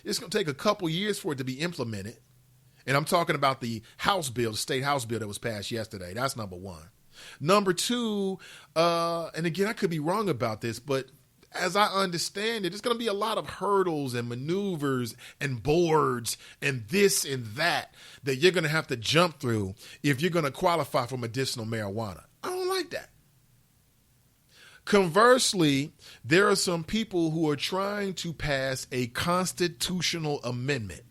it's going to take a couple years for it to be implemented. And I'm talking about the House bill, the state House bill that was passed yesterday. That's number one. Number two, and again, I could be wrong about this, but as I understand it, there's going to be a lot of hurdles and maneuvers and boards and this and that you're going to have to jump through if you're going to qualify for medicinal marijuana. I don't like that. Conversely, there are some people who are trying to pass a constitutional amendment.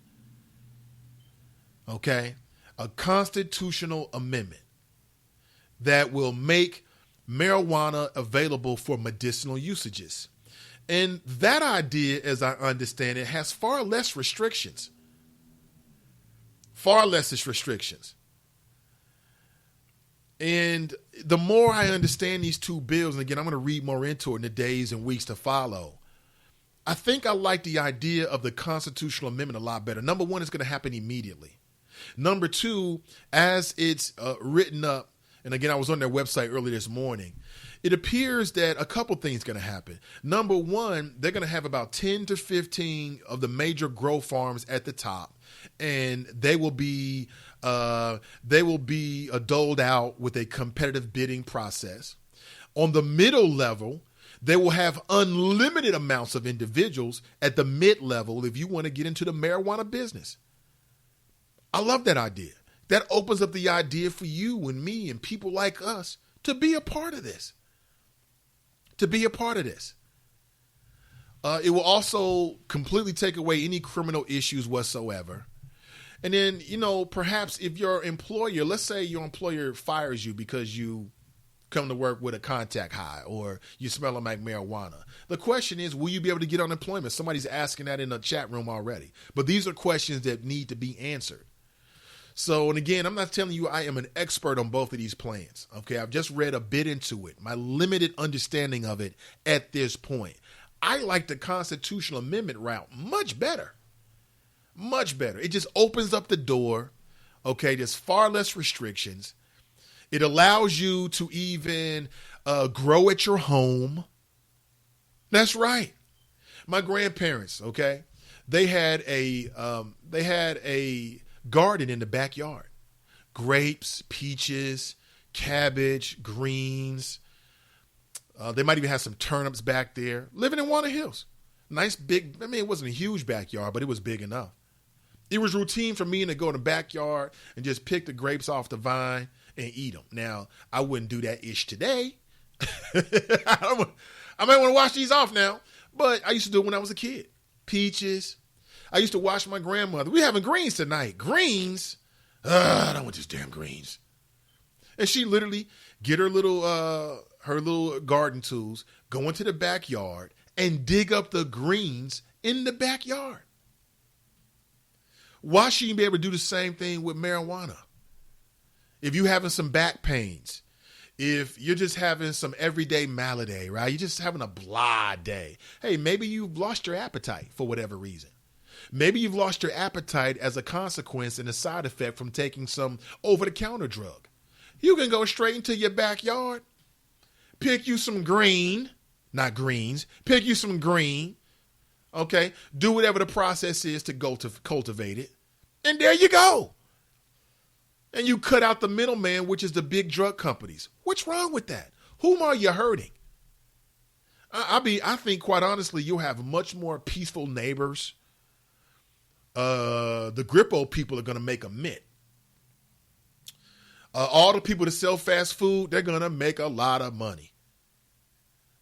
Okay? A constitutional amendment that will make marijuana available for medicinal usages. And that idea, as I understand it, has far less restrictions. Far less restrictions. And the more I understand these two bills, and again, I'm going to read more into it in the days and weeks to follow, I think I like the idea of the constitutional amendment a lot better. Number one, it's going to happen immediately. Number two, as it's written up, and again, I was on their website early this morning, it appears that a couple things are going to happen. Number one, they're going to have about 10 to 15 of the major grow farms at the top, and they will be doled out with a competitive bidding process. On the middle level, they will have unlimited amounts of individuals at the mid-level if you want to get into the marijuana business. I love that idea. That opens up the idea for you and me and people like us to be a part of this. It will also completely take away any criminal issues whatsoever. And then, perhaps if your employer, let's say your employer fires you because you come to work with a contact high or you smell like marijuana. The question is, will you be able to get unemployment? Somebody's asking that in the chat room already. But these are questions that need to be answered. So, and again, I'm not telling you I am an expert on both of these plans. Okay, I've just read a bit into it, my limited understanding of it at this point. I like the constitutional amendment route much better. Much better. It just opens up the door. Okay, there's far less restrictions. It allows you to even grow at your home. That's right. My grandparents, okay, they had a garden in the backyard. Grapes, peaches, cabbage, greens. They might even have some turnips back there. Living in Walnut Hills. Nice big, it wasn't a huge backyard, but it was big enough. It was routine for me to go in the backyard and just pick the grapes off the vine and eat them. Now, I wouldn't do that ish today. I might want to wash these off now, but I used to do it when I was a kid. Peaches. I used to watch my grandmother. We having greens tonight. Greens? I don't want these damn greens. And she literally get her little garden tools, go into the backyard, and dig up the greens in the backyard. Why shouldn't you be able to do the same thing with marijuana? If you're having some back pains, if you're just having some everyday malady, right? You're just having a blah day. Hey, maybe you've lost your appetite for whatever reason. Maybe you've lost your appetite as a consequence and a side effect from taking some over-the-counter drug. You can go straight into your backyard, pick you some green, not greens, pick you some green, okay? Do whatever the process is to go to cultivate it, and there you go. And you cut out the middleman, which is the big drug companies. What's wrong with that? Whom are you hurting? I think, quite honestly, you'll have much more peaceful neighbors. The Grippo people are going to make a mint. All the people that sell fast food, they're going to make a lot of money.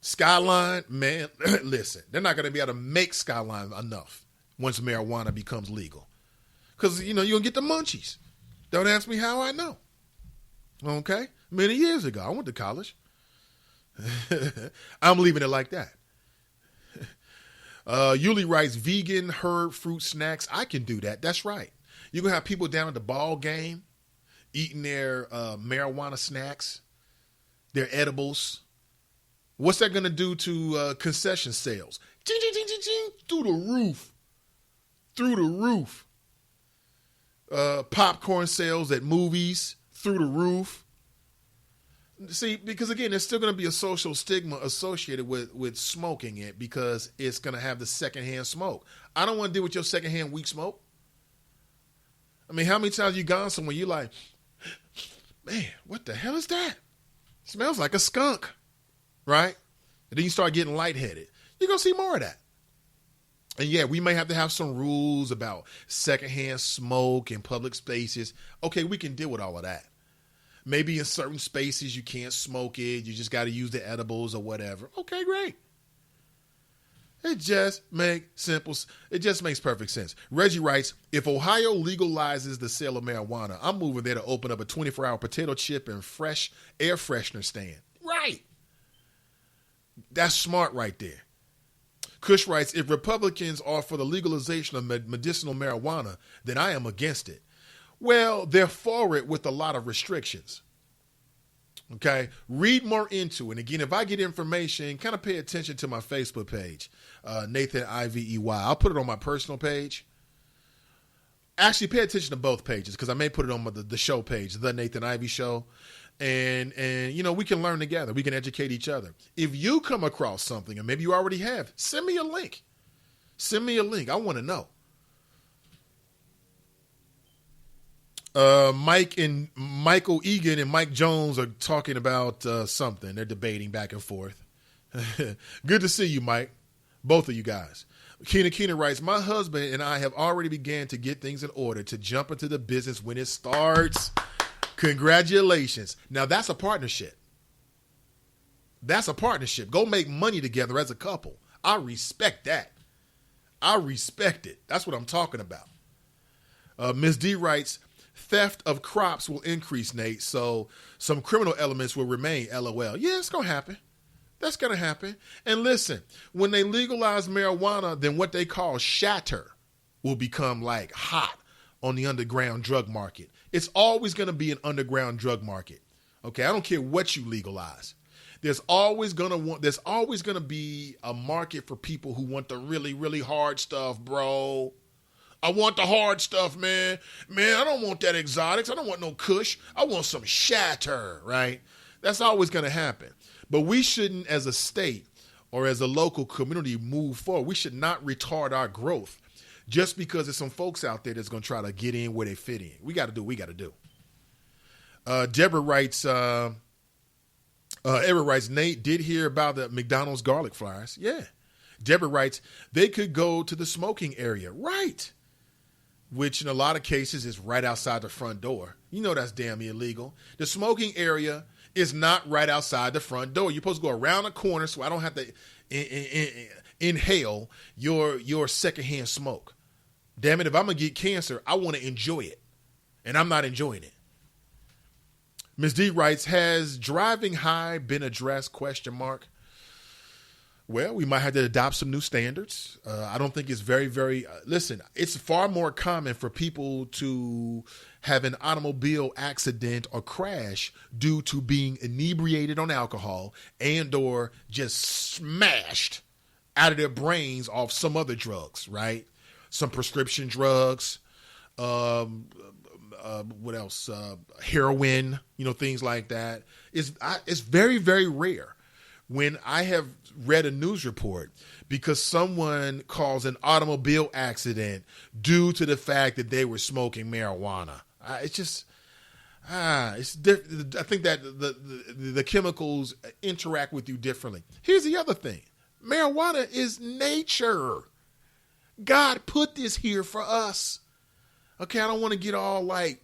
Skyline, man, listen, they're not going to be able to make Skyline enough once marijuana becomes legal. Because, you're going to get the munchies. Don't ask me how I know. Okay? Many years ago, I went to college. I'm leaving it like that. Yuli writes, vegan herb fruit snacks. I can do that. That's right. You're going to have people down at the ball game eating their marijuana snacks, their edibles. What's that going to do to concession sales? Ching, ching, ching, ching, ching, through the roof. Through the roof. Popcorn sales at movies, through the roof. See, because again, there's still going to be a social stigma associated with smoking it because it's going to have the secondhand smoke. I don't want to deal with your secondhand weak smoke. I mean, how many times you gone somewhere you like, man, what the hell is that? It smells like a skunk, right? And then you start getting lightheaded. You're going to see more of that. And yeah, we may have to have some rules about secondhand smoke in public spaces. Okay, we can deal with all of that. Maybe in certain spaces you can't smoke it. You just got to use the edibles or whatever. Okay, great. It just makes perfect sense. Reggie writes, if Ohio legalizes the sale of marijuana, I'm moving there to open up a 24-hour potato chip and fresh air freshener stand. Right. That's smart right there. Kush writes, if Republicans are for the legalization of medicinal marijuana, then I am against it. Well, they're for it with a lot of restrictions. Okay, read more into it. And again, if I get information, kind of pay attention to my Facebook page, Nathan Ivey. I'll put it on my personal page. Actually, pay attention to both pages because I may put it on the show page, the Nathan Ivey Show. And you know, we can learn together. We can educate each other. If you come across something, and maybe you already have, send me a link. Send me a link. I want to know. Michael Egan and Mike Jones are talking about something. They're debating back and forth. Good to see you, Mike. Both of you guys. Keena writes, my husband and I have already began to get things in order to jump into the business when it starts. Congratulations. Now that's a partnership. That's a partnership. Go make money together as a couple. I respect that. I respect it. That's what I'm talking about. Ms. D writes, theft of crops will increase, Nate, so some criminal elements will remain, LOL. Yeah, it's going to happen. That's going to happen. And listen, when they legalize marijuana, then what they call shatter will become like hot on the underground drug market. It's always going to be an underground drug market. Okay, I don't care what you legalize. There's always going to be a market for people who want the really, really hard stuff, bro. I want the hard stuff, man. Man, I don't want that exotics. I don't want no kush. I want some shatter, right? That's always going to happen. But we shouldn't, as a state or as a local community, move forward. We should not retard our growth just because there's some folks out there that's going to try to get in where they fit in. We got to do what we got to do. Deborah writes, Nate did hear about the McDonald's garlic fries. Yeah. Deborah writes, they could go to the smoking area. Right. Which in a lot of cases is right outside the front door. You know that's damn illegal. The smoking area is not right outside the front door. You're supposed to go around the corner so I don't have to inhale your secondhand smoke. Damn it, if I'm going to get cancer, I want to enjoy it. And I'm not enjoying it. Ms. D writes, has driving high been addressed, ? Well, we might have to adopt some new standards. I don't think it's very, very, listen, it's far more common for people to have an automobile accident or crash due to being inebriated on alcohol and or just smashed out of their brains off some other drugs, right? Some prescription drugs, what else? Heroin, things like that. It's very, very rare when I have read a news report because someone caused an automobile accident due to the fact that they were smoking marijuana. It's different. I think that the chemicals interact with you differently. Here's the other thing. Marijuana is nature. God put this here for us. Okay, I don't want to get all like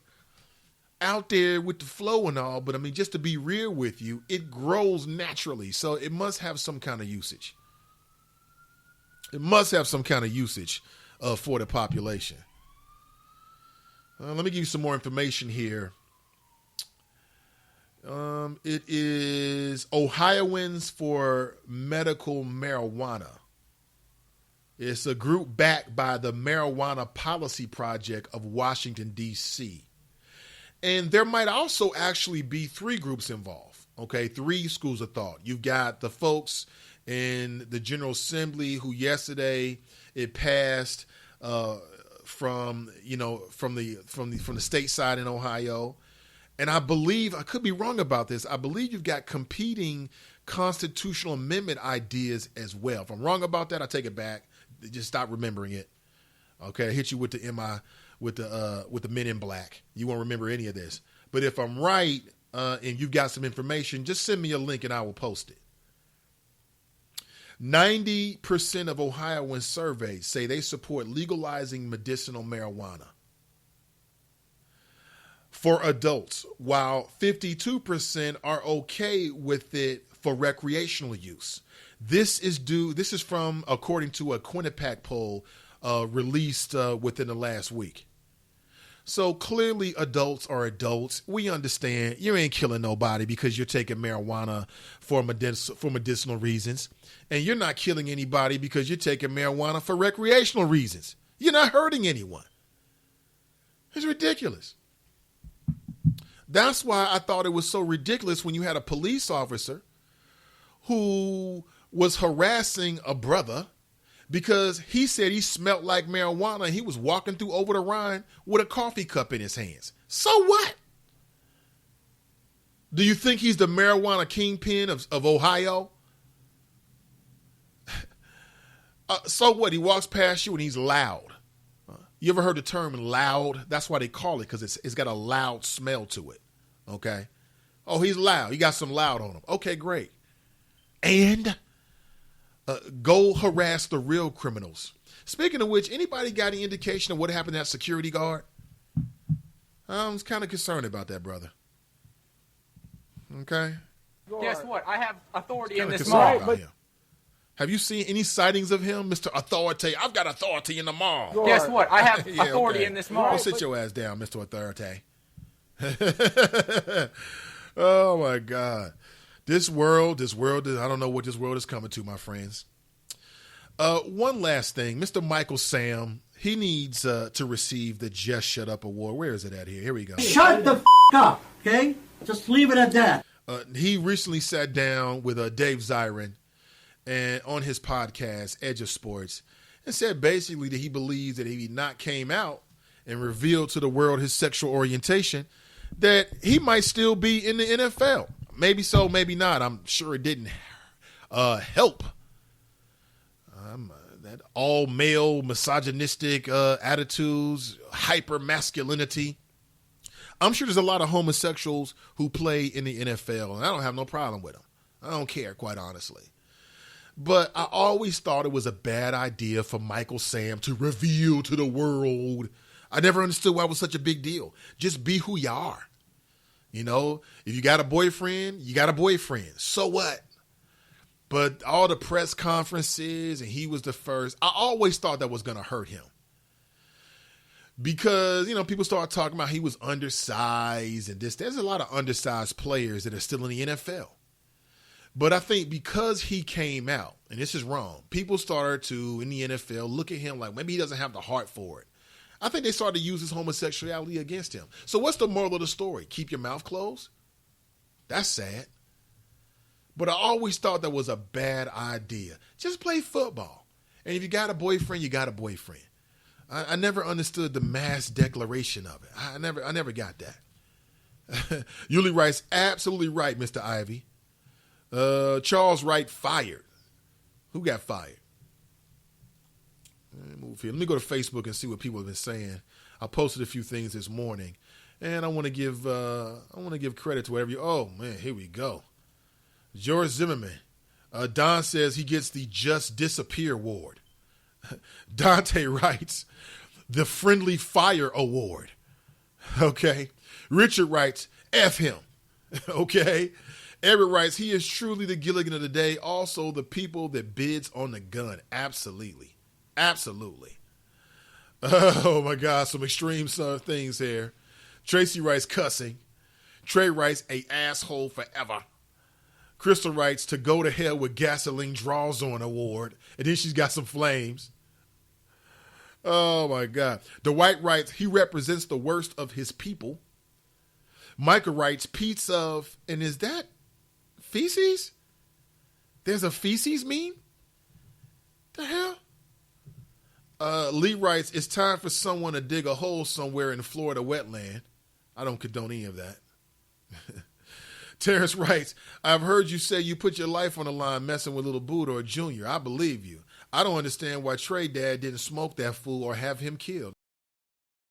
out there with the flow and all, but I mean, just to be real with you, it grows naturally. So it must have some kind of usage. It must have some kind of usage for the population. Let me give you some more information here. It is Ohioans for Medical Marijuana. It's a group backed by the Marijuana Policy Project of Washington, D.C. And there might also actually be 3 groups involved, okay? 3 schools of thought. You've got the folks in the General Assembly who yesterday it passed from the state side in Ohio. And I believe, I could be wrong about this, I believe you've got competing constitutional amendment ideas as well. If I'm wrong about that, I take it back. Just stop remembering it. Okay, I hit you with the with the Men in Black. You won't remember any of this. But if I'm right and you've got some information, just send me a link and I will post it. 90% of Ohioans surveyed say they support legalizing medicinal marijuana for adults, while 52% are okay with it for recreational use. This is from, according to a Quinnipiac poll released within the last week. So clearly adults are adults. We understand you ain't killing nobody because you're taking marijuana for medicinal reasons. And you're not killing anybody because you're taking marijuana for recreational reasons. You're not hurting anyone. It's ridiculous. That's why I thought it was so ridiculous when you had a police officer who was harassing a brother because he said he smelled like marijuana and he was walking through over the Rhine with a coffee cup in his hands. So what? Do you think he's the marijuana kingpin of Ohio? So what? He walks past you and he's loud. You ever heard the term loud? That's why they call it, because it's got a loud smell to it. Okay? Oh, he's loud. He got some loud on him. Okay, great. And go harass the real criminals. Speaking of which, anybody got any indication of what happened to that security guard? I'm kind of concerned about that, brother. Okay? Guess what? I have authority in this mall. mall. Have you seen any sightings of him, Mr. Authority? I've got authority in the mall. Guess what? I have authority in this mall. Go sit your ass down, Mr. Authority. Oh, my God. This world, I don't know what this world is coming to, my friends. One last thing. Mr. Micheal Sam, he needs to receive the Just Shut Up Award. Where is it at here? Here we go. Shut the up, okay? Just leave it at that. He recently sat down with Dave Zirin and on his podcast, Edge of Sports, and said basically that he believes that if he not came out and revealed to the world his sexual orientation, that he might still be in the NFL. Maybe so, maybe not. I'm sure it didn't help. That all-male, misogynistic attitudes, hyper-masculinity. I'm sure there's a lot of homosexuals who play in the NFL, and I don't have no problem with them. I don't care, quite honestly. But I always thought it was a bad idea for Micheal Sam to reveal to the world. I never understood why it was such a big deal. Just be who you are. You know, if you got a boyfriend, you got a boyfriend. So what? But all the press conferences, and he was the first, I always thought that was going to hurt him. Because, you know, people start talking about he was undersized and this. There's a lot of undersized players that are still in the NFL. But I think because he came out, and this is wrong, people started to, in the NFL, look at him like maybe he doesn't have the heart for it. I think they started to use his homosexuality against him. So what's the moral of the story? Keep your mouth closed? That's sad. But I always thought that was a bad idea. Just play football. And if you got a boyfriend, you got a boyfriend. I never understood the mass declaration of it. I never got that. Yuli writes, absolutely right, Mr. Ivey. Charles Wright fired. Who got fired? Let me go to Facebook and see what people have been saying. I posted a few things this morning, and I want to give credit to whatever you. Oh man, here we go. George Zimmerman. Don says he gets the Just Disappear Award. Dante writes, the Friendly Fire Award. Okay. Richard writes, F him. Okay. Eric writes, he is truly the Gilligan of the day. Also the people that bids on the gun. Absolutely. Absolutely. Oh my God. Some extreme things here. Tracy writes, cussing. Trey writes, a asshole forever. Crystal writes, to go to hell with gasoline draws on award. And then she's got some flames. Oh my God. Dwight writes, he represents the worst of his people. Micah writes, pizza of, and is that feces? There's a feces meme? The hell? Lee writes, it's time for someone to dig a hole somewhere in Florida wetland. I don't condone any of that. Terrence writes, I've heard you say you put your life on the line messing with little Buddha or Junior. I believe you. I don't understand why Trey Dad didn't smoke that fool or have him killed.